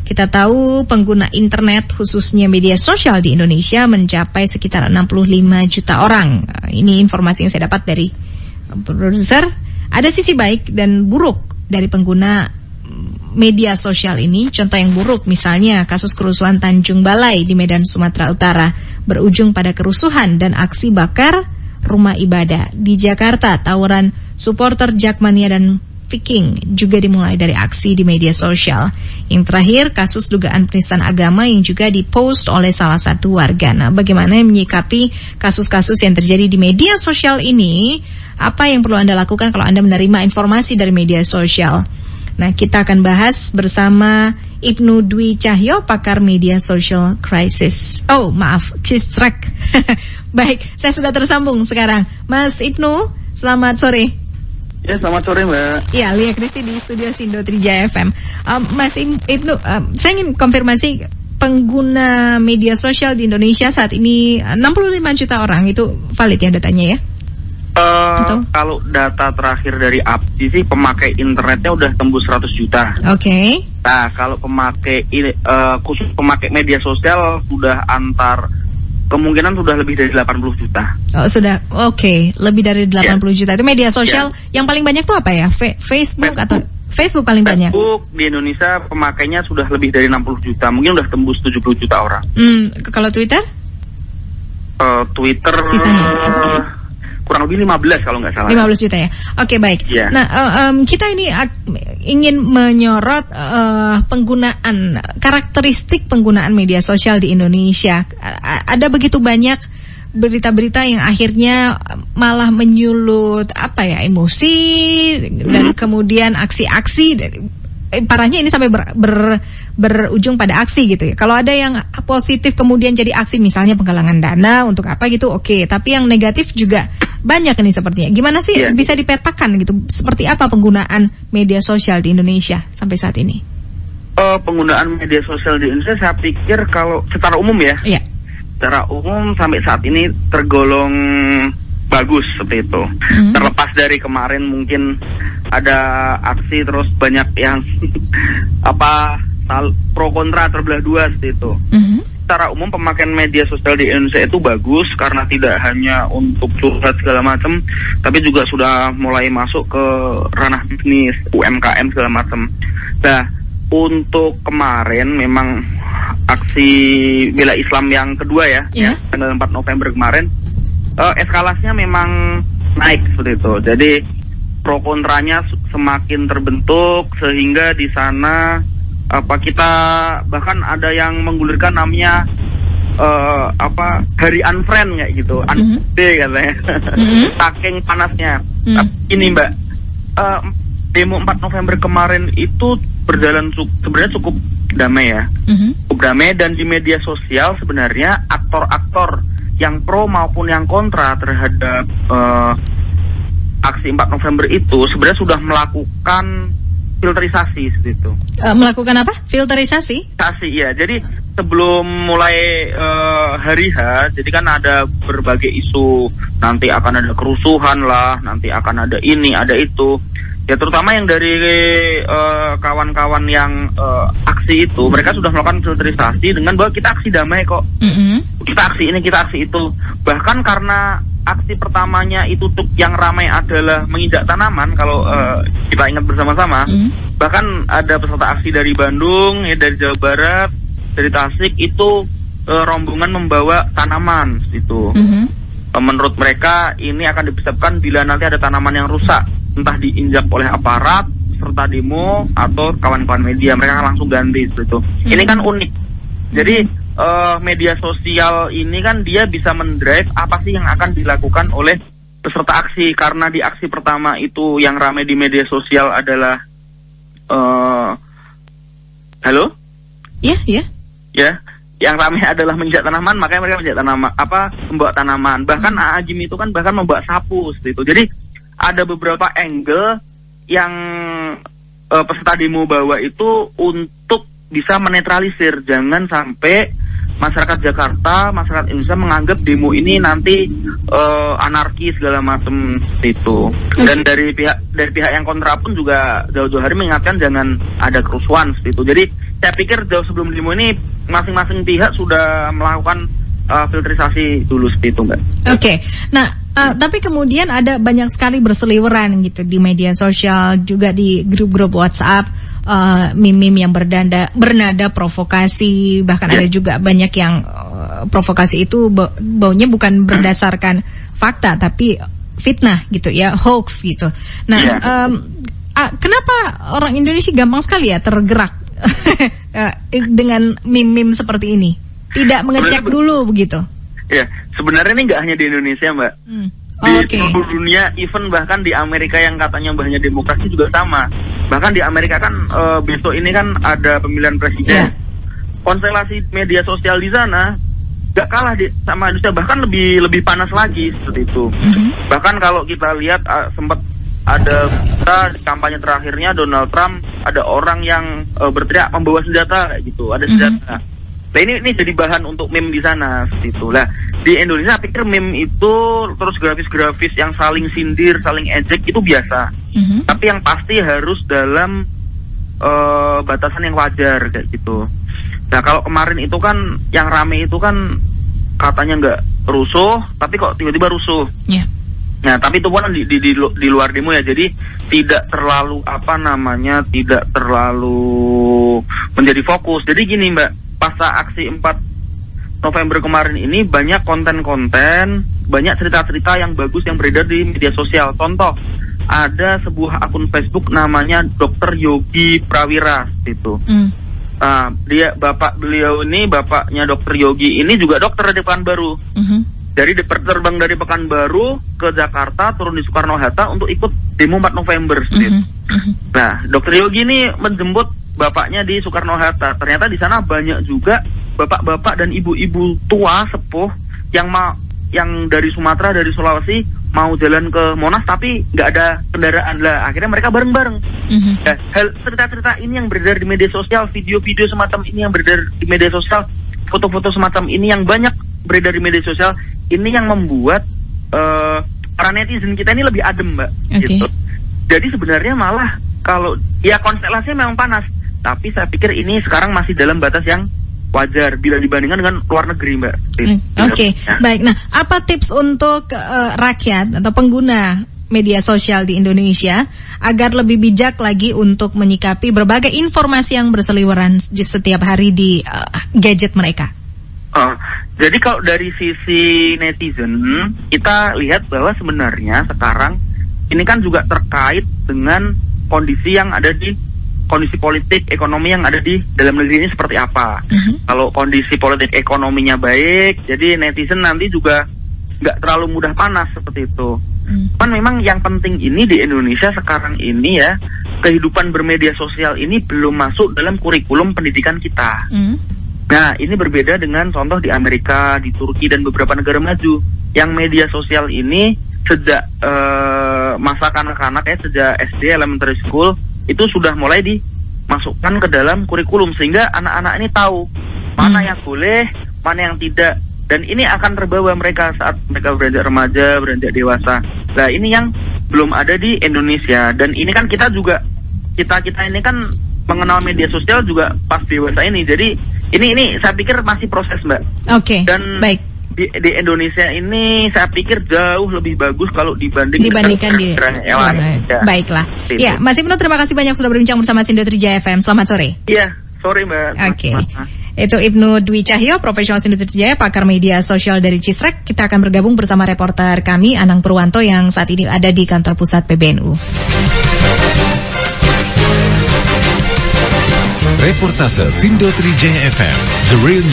Kita tahu pengguna internet khususnya media sosial di Indonesia mencapai sekitar 65 juta orang. Ini informasi yang saya dapat dari produser. Ada sisi baik dan buruk dari pengguna media sosial ini. Contoh yang buruk misalnya kasus kerusuhan Tanjung Balai di Medan, Sumatera Utara berujung pada kerusuhan dan aksi bakar rumah ibadah. Di Jakarta, tawuran supporter Jakmania dan Viking juga dimulai dari aksi di media sosial. Yang terakhir, kasus dugaan penistaan agama yang juga dipost oleh salah satu warga. Nah, bagaimana menyikapi kasus-kasus yang terjadi di media sosial ini? Apa yang perlu Anda lakukan kalau Anda menerima informasi dari media sosial? Nah, kita akan bahas bersama Ibnu Dwi Cahyo, pakar media social crisis. Cistrek. Baik, saya sudah tersambung sekarang. Mas Ibnu, selamat sore. Ya, selamat sore Mbak. Ya, Lia Kristi di studio Sindo Trijaya FM. Mas Ibnu, saya ingin konfirmasi pengguna media sosial di Indonesia saat ini 65 juta orang, itu valid ya datanya ya? Kalau data terakhir dari APSI sih pemakai internetnya udah tembus 100 juta. Oke. Nah, kalau pemakai khusus pemakai media sosial sudah kemungkinan sudah lebih dari 80 juta. Oh, sudah. Oke, lebih dari 80 juta. Itu media sosial yang paling banyak tuh apa ya? Facebook atau Facebook paling banyak? Facebook di Indonesia pemakainya sudah lebih dari 60 juta. Mungkin udah tembus 70 juta orang. Kalau Twitter? Twitter sisanya kurang lebih 15 kalau nggak salah. 15 juta ya. Oke, baik. Yeah. Nah, kita ini ingin menyorot penggunaan, karakteristik penggunaan media sosial di Indonesia. Ada begitu banyak berita-berita yang akhirnya malah menyulut emosi dan kemudian aksi-aksi. Parahnya ini sampai berujung pada aksi gitu ya. Kalau ada yang positif kemudian jadi aksi, misalnya penggalangan dana untuk apa gitu, oke. Tapi yang negatif juga banyak ini sepertinya. Gimana sih bisa dipetakan gitu? Seperti apa penggunaan media sosial di Indonesia sampai saat ini? Penggunaan media sosial di Indonesia saya pikir kalau secara umum ya. Iya. Secara umum sampai saat ini tergolong bagus seperti itu. Terlepas dari kemarin mungkin ada aksi terus banyak yang pro kontra terbelah dua seperti itu. Secara umum pemakaian media sosial di Indonesia itu bagus karena tidak hanya untuk curhat segala macam, tapi juga sudah mulai masuk ke ranah bisnis, UMKM segala macam. Nah, untuk kemarin memang aksi bela Islam yang kedua ya, tanggal 4 November kemarin, eskalasinya memang naik seperti itu. Jadi pro kontranya semakin terbentuk sehingga di sana kita bahkan ada yang menggulirkan namanya hari unfriend kayak gitu, katanya. Saking panasnya. Ini Mbak, demo 4 November kemarin itu berjalan sebenarnya cukup damai ya. Cukup damai, dan di media sosial sebenarnya aktor-aktor yang pro maupun yang kontra terhadap aksi 4 November itu sebenarnya sudah melakukan filterisasi seperti itu. Melakukan apa? Filterisasi? Ya. Jadi sebelum mulai hari H, jadi kan ada berbagai isu, nanti akan ada kerusuhan lah, nanti akan ada ini, ada itu. Ya terutama yang dari kawan-kawan yang aksi itu, mereka sudah melakukan filterisasi dengan bahwa kita aksi damai kok. Kita aksi ini, kita aksi itu. Bahkan karena aksi pertamanya itu yang ramai adalah menginjak tanaman, kalau kita ingat bersama-sama. Bahkan ada peserta aksi dari Bandung, dari Jawa Barat, dari Tasik, itu rombongan membawa tanaman itu. Menurut mereka ini akan dipersiapkan bila nanti ada tanaman yang rusak, entah diinjak oleh aparat, serta demo, atau kawan-kawan media, mereka akan langsung ganti itu. Ini kan unik. Jadi media sosial ini kan dia bisa mendrive apa sih yang akan dilakukan oleh peserta aksi. Karena di aksi pertama itu yang ramai di media sosial adalah halo? Iya. Ya, yang ramai adalah menginjak tanaman, makanya mereka menginjak tanaman, membawa tanaman. Bahkan Ajim itu kan bahkan membawa sapu seperti itu. Jadi ada beberapa angle yang peserta demo bawa itu untuk bisa menetralisir, jangan sampai masyarakat Jakarta, masyarakat Indonesia menganggap demo ini nanti anarki segala macam itu. Dan dari pihak yang kontra pun juga jauh-jauh hari mengingatkan jangan ada kerusuhan seperti itu. Jadi saya pikir jauh sebelum demo ini masing-masing pihak sudah melakukan filterisasi dulu seperti itu, Mbak. Oke. Nah, tapi kemudian ada banyak sekali berseliweran gitu di media sosial, juga di grup-grup WhatsApp, meme-meme yang bernada provokasi, bahkan ada juga banyak yang provokasi itu baunya bukan berdasarkan fakta tapi fitnah gitu ya, hoax gitu. Nah, kenapa orang Indonesia gampang sekali ya tergerak dengan meme-meme seperti ini? Tidak mengecek dulu begitu? Ya, sebenarnya ini nggak hanya di Indonesia, Mbak. Di seluruh dunia, even bahkan di Amerika yang katanya banyak demokrasi juga sama. Bahkan di Amerika kan besok ini kan ada pemilihan presiden. Konstelasi media sosial di sana nggak kalah sama Indonesia, bahkan lebih panas lagi seperti itu. Bahkan kalau kita lihat sempat ada kampanye terakhirnya Donald Trump, ada orang yang berteriak membawa senjata kayak gitu, ada senjata. Nah ini jadi bahan untuk meme di sana seperti itu. Lah di Indonesia pikir meme itu terus grafis-grafis yang saling sindir, saling ejek itu biasa. Tapi yang pasti harus dalam batasan yang wajar kayak gitu. Nah kalau kemarin itu kan yang rame itu kan katanya nggak rusuh, tapi kok tiba-tiba rusuh. Nah tapi itu pun di luar demo ya, jadi tidak terlalu tidak terlalu menjadi fokus. Jadi gini Mbak, pasca aksi 4 November kemarin ini banyak konten-konten, banyak cerita-cerita yang bagus yang beredar di media sosial. Contoh, ada sebuah akun Facebook namanya Dr. Yogi Prawira gitu. Bapaknya Dr. Yogi ini juga dokter di Pekanbaru. Dari terbang dari Pekanbaru ke Jakarta, turun di Soekarno-Hatta untuk ikut demo 4 November gitu. Nah, Dr. Yogi ini menjemput bapaknya di Soekarno-Hatta. Ternyata di sana banyak juga bapak-bapak dan ibu-ibu tua sepuh yang dari Sumatera, dari Sulawesi mau jalan ke Monas tapi nggak ada kendaraan lah. Akhirnya mereka bareng-bareng. Nah, cerita-cerita ini yang beredar di media sosial, video-video semacam ini yang beredar di media sosial, foto-foto semacam ini yang banyak beredar di media sosial, ini yang membuat para netizen kita ini lebih adem, Mbak. Gitu. Jadi sebenarnya malah kalau ya konstelasinya memang panas, tapi saya pikir ini sekarang masih dalam batas yang wajar bila dibandingkan dengan luar negeri, Mbak. Baik. Nah, apa tips untuk rakyat atau pengguna media sosial di Indonesia agar lebih bijak lagi untuk menyikapi berbagai informasi yang berseliweran di setiap hari di gadget mereka? Jadi kalau dari sisi netizen, kita lihat bahwa sebenarnya sekarang ini kan juga terkait dengan kondisi yang ada di kondisi politik ekonomi yang ada di dalam negeri ini seperti apa. Kalau kondisi politik ekonominya baik, jadi netizen nanti juga nggak terlalu mudah panas seperti itu. Kan memang yang penting ini di Indonesia sekarang ini ya, kehidupan bermedia sosial ini belum masuk dalam kurikulum pendidikan kita. Nah ini berbeda dengan contoh di Amerika, di Turki dan beberapa negara maju yang media sosial ini sejak masa kanak-kanak ya, sejak SD elementary school itu sudah mulai dimasukkan ke dalam kurikulum sehingga anak-anak ini tahu mana yang boleh, mana yang tidak, dan ini akan terbawa mereka saat mereka beranjak remaja, beranjak dewasa. Nah ini yang belum ada di Indonesia, dan ini kan kita ini kan mengenal media sosial juga pas dewasa ini. Jadi ini saya pikir masih proses, Mbak. Dan baik. Di Indonesia ini saya pikir jauh lebih bagus kalau dibandingkan di Baiklah. Ya, Mas Ibnu terima kasih banyak sudah berbincang bersama Sindo Trijaya FM. Selamat sore. Iya, sore Mbak. Itu Ibnu Dwi Cahyo, profesional Sindo Trijaya, pakar media sosial dari Cisrek. Kita akan bergabung bersama reporter kami Anang Purwanto yang saat ini ada di kantor pusat PBNU. Reportase Sindo Trijaya FM, The Real